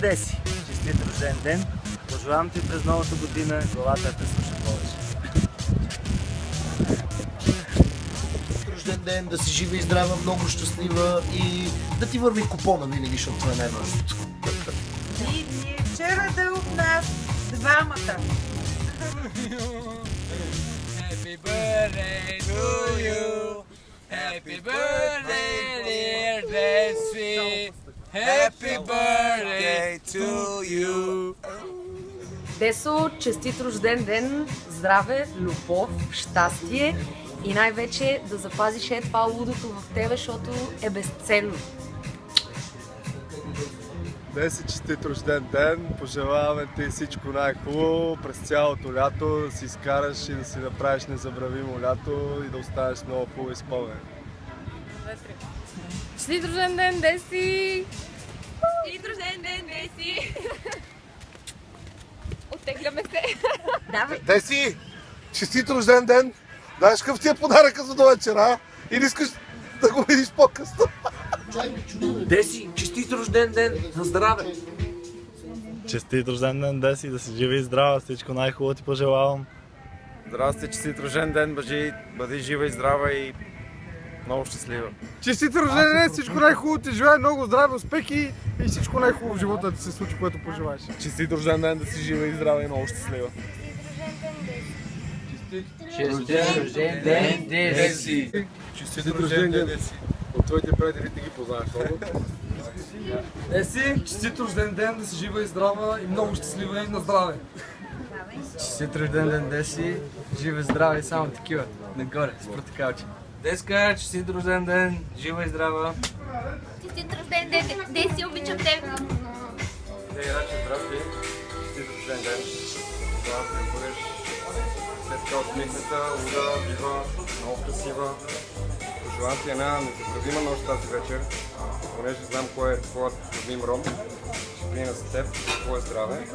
Деси! Честит рожден ден! Пожелавам ти през новата година главата да те слуша повече. Рожден ден, да си жива и здрава, много щастлива и да ти върви купона винаги, защото това е най-важното. И вчера да е от нас двамата. Happy birthday to you. Happy birthday, dear Desi. Happy birthday to you. Десо, честит рожден ден, здраве, любов, щастие и най-вече да запазиш това лудото в тебе, защото е безценно. Деси, честит рожден ден! Пожелаваме ти всичко най-хубаво през цялото лято, да си изкараш и да си направиш незабравимо лято и да останеш много хубаво изпълнен. Честит рожден ден, Деси! Честит рожден ден, Деси! Оттегляме се. Давай! Деси, честит рожден ден! Знаеш какъв ти е подаръка за до вечера? Или искаш да го видиш по-късно? Деси, честит рожден ден, на здраве! Честит рожден ден, Деси, да си жива и здрава, всичко най-хубаво ти пожелавам. Здрасти, честит рожден ден, бъди жива и здрава и много щастлива. Честит рожден ден, всичко най-хубаво ти желая, много здраве, успехи и всичко най-хубаво в живота да ти се случи, което пожелаеш. Честит рожден ден, да си жива и здрава и много щастлива. Честит рожден ден, Деси. Честит рожден ден, Деси. От твоите приятели ти ги познаваш много. Деси, честит рожден ден, да си жива и здрава и много щастлива и на здраве. Честит рожден ден, Деси. Жива и здрава и само такива. Нагоре, с протикалче. Деска, честит рожден ден, жива и здрава. Честит рожден ден, Деси, обичам те. Раче, здрасти. Честит рожден ден. Да се бъдеш след така усмихната, луда, жива, много красива. Пожелавам ти една незабравима нощ тази вечер, понеже знам кой е твоят любим ром. Ще приема за теб, твое здраве.